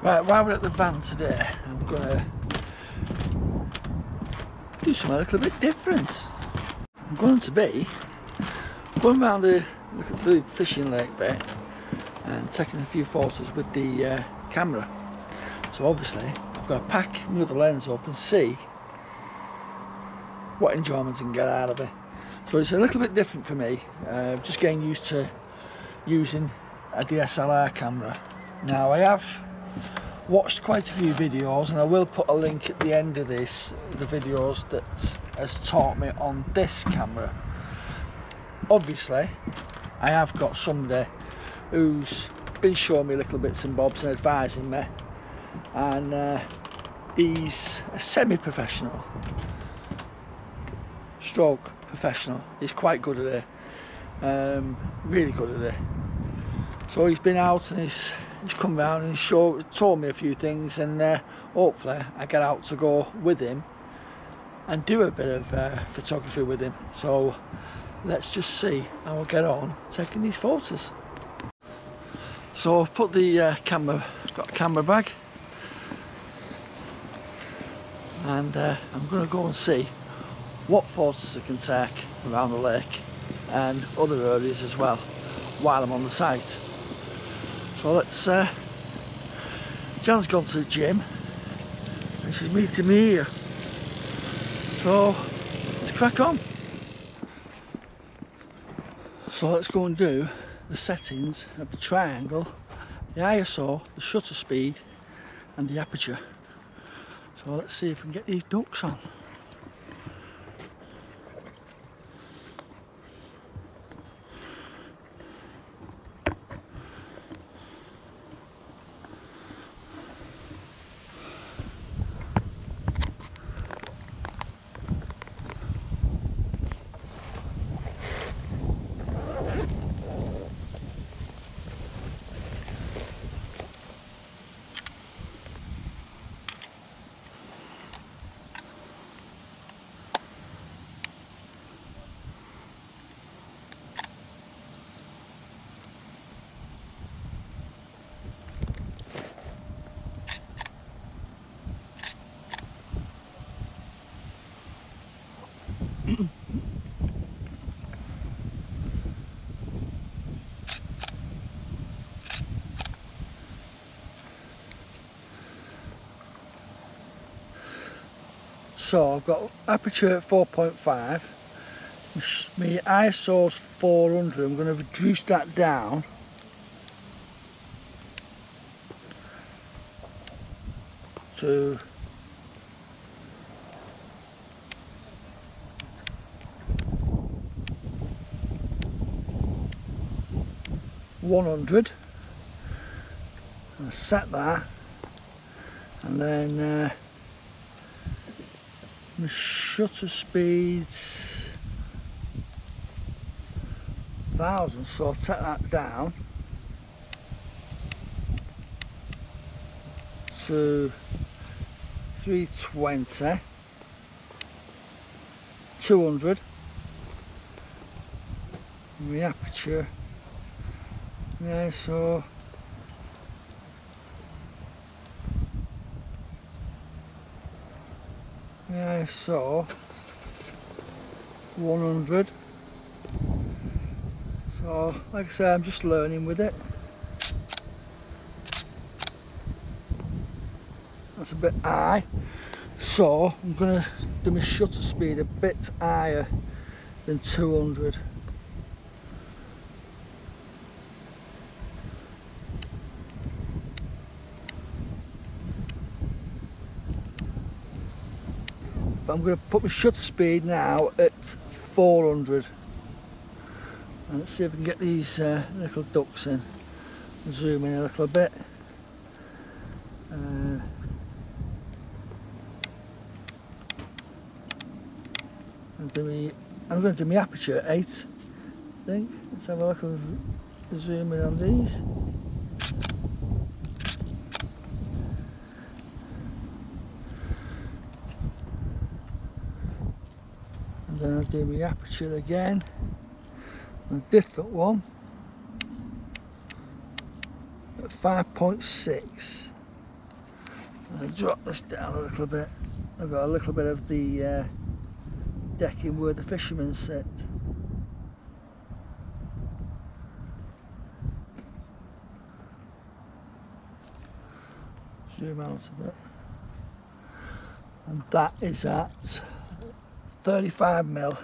Right, while we're at the van today, I'm going to do something a little bit different. I'm going to be going around the fishing lake bit and taking a few photos with the camera. So obviously I've got to pack my other lens up and see what enjoyment I can get out of it. So it's a little bit different for me, just getting used to using a DSLR camera. Now I have watched quite a few videos, and I will put a link at the end of this, the videos that has taught me on this camera. Obviously I have got somebody who's been showing me little bits and bobs and advising me, and he's a semi-professional stroke professional. He's quite good at it, really good at it. So he's been out and he's come round and he's told me a few things, and hopefully I get out to go with him and do a bit of photography with him. So let's just see how I'll get on taking these photos. So I've put the camera, got a camera bag, and I'm going to go and see what photos I can take around the lake and other areas as well while I'm on the site. So let's, Jan's gone to the gym and she's meeting me here, so let's crack on. So let's go and do the settings of the triangle, the ISO, the shutter speed and the aperture. So let's see if we can get these ducks on. So I've got aperture at 4.5, my ISO's 400, I'm going to reduce that down to 100, and set that, and then my shutter speed's 1000, so I'll take that down to 320, 200, my aperture, yeah, so yeah, so 100. So like I say, I'm just learning with it. That's a bit high, so I'm going to do my shutter speed a bit higher than 200. I'm going to put my shutter speed now at 400, and let's see if we can get these little ducks in. Zoom in a little bit. I'm going to do my aperture at 8, I think. Let's have a look and zoom in on these. And then I'll do my aperture again, a different one at 5.6. I'll drop this down a little bit. I've got a little bit of the decking where the fishermen sit. Zoom out a bit. And that is at 35mm.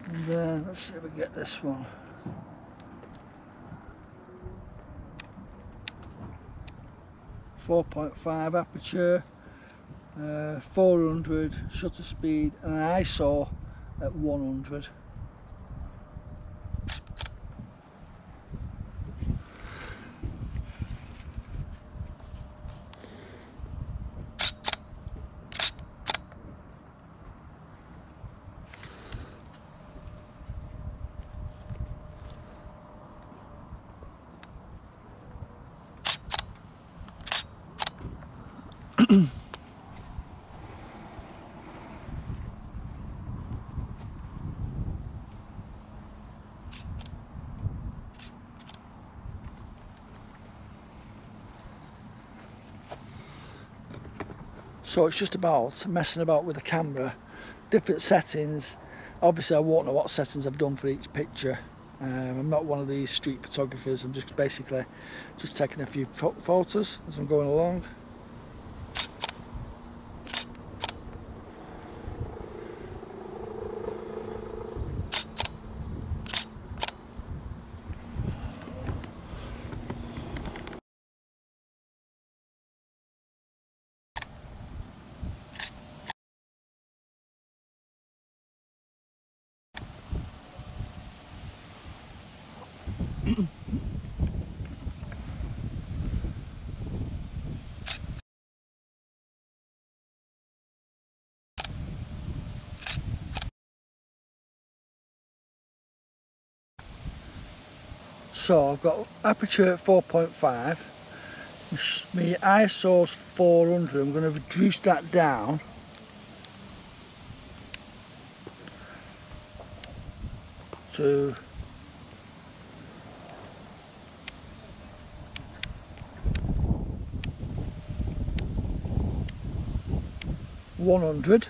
And then let's see if we can get this one. .5 aperture, 400 shutter speed, and an ISO at 100. So it's just about messing about with the camera, different settings. Obviously I won't know what settings I've done for each picture. I'm not one of these street photographers. I'm just basically just taking a few photos as I'm going along. So I've got aperture at 4.5, my ISO's 400, I'm going to reduce that down to 100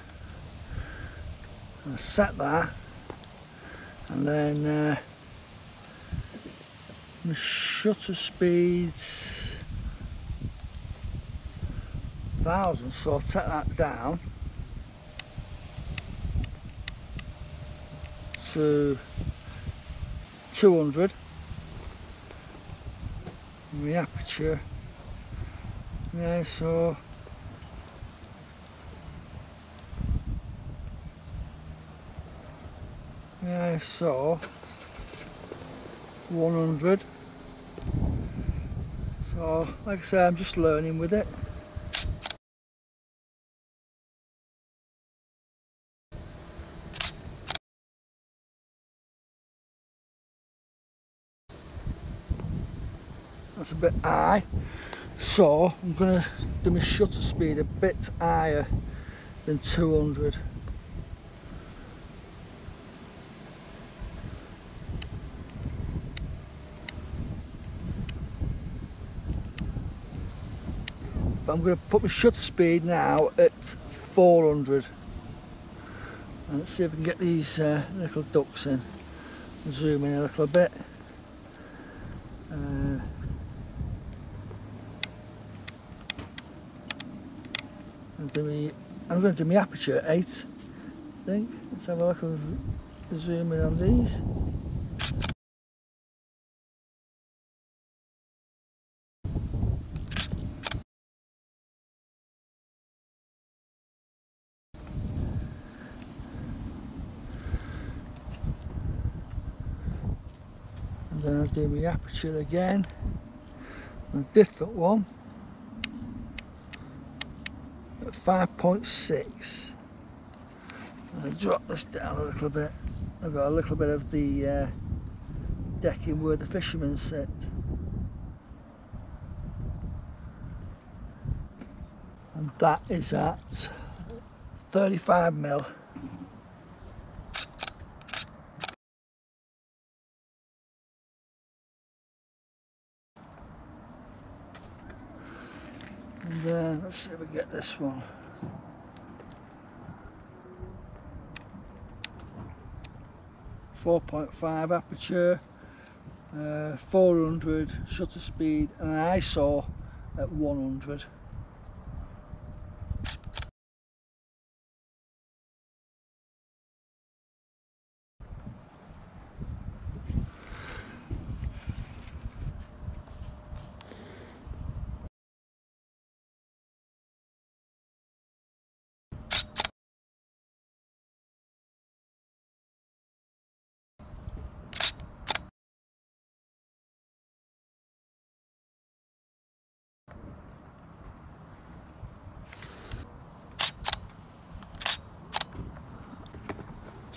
and set that, and then my shutter speed's 1000, so I'll take that down to 200. My aperture, yeah, so yeah, so 100. So like I say, I'm just learning with it. That's a bit high, so I'm going to do my shutter speed a bit higher than 200. I'm going to put my shutter speed now at 400. And let's see if we can get these little ducks in. Zoom in a little bit. I'm going to do my aperture at 8, I think. Let's have a look and zoom in on these. And then I'll do my aperture again, a different one, at 5.6. I'll drop this down a little bit. I've got a little bit of the decking where the fishermen sit. And that is at 35mm. then let's see if we get this one. .5 aperture, 400 shutter speed, and an ISO at 100.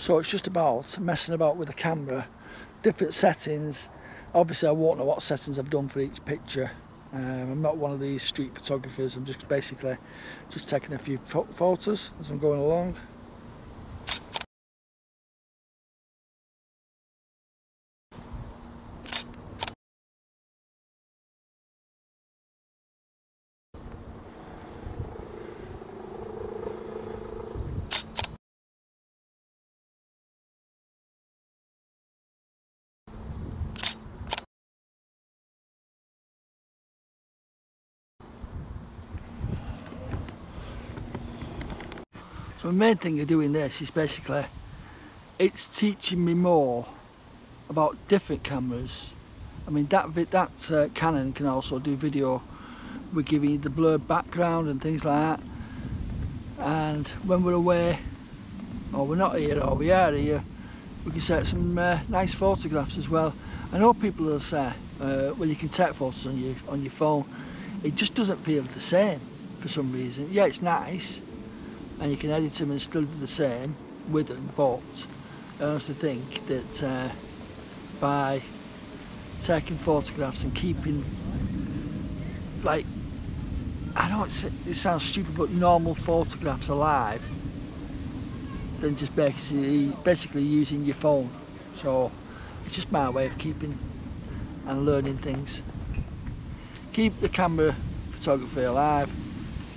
So it's just about messing about with the camera, different settings. Obviously I won't know what settings I've done for each picture. I'm not one of these street photographers. I'm just basically just taking a few photos as I'm going along. So the main thing of doing this is basically it's teaching me more about different cameras. I mean that Canon can also do video with giving you the blurred background and things like that. And when we're away, or we're not here, or we are here, we can set some nice photographs as well. I know people will say, well, you can take photos on your phone. It just doesn't feel the same for some reason. Yeah, it's nice, and you can edit them and still do the same with them, but I honestly think that by taking photographs and keeping, like, I know it sounds stupid, but normal photographs alive, than just basically using your phone. So it's just my way of keeping and learning things. Keep the camera photography alive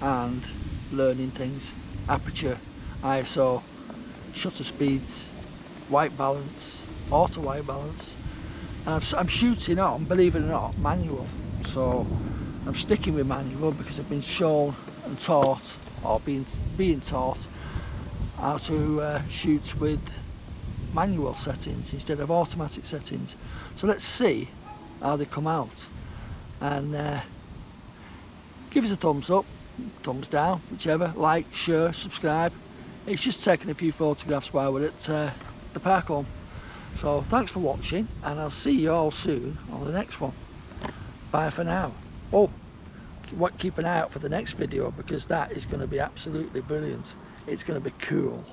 and learning things. Aperture, ISO, shutter speeds, white balance, auto white balance. And I'm shooting on, believe it or not, manual. So I'm sticking with manual because I've been shown and taught, or being taught, how to shoot with manual settings instead of automatic settings. So let's see how they come out, and give us a thumbs up, thumbs down, whichever, like, share, subscribe. It's just taking a few photographs while we're at the park home. So thanks for watching, and I'll see you all soon on the next one. Bye for now. Oh, keep an eye out for the next video, because that is going to be absolutely brilliant. It's going to be cool.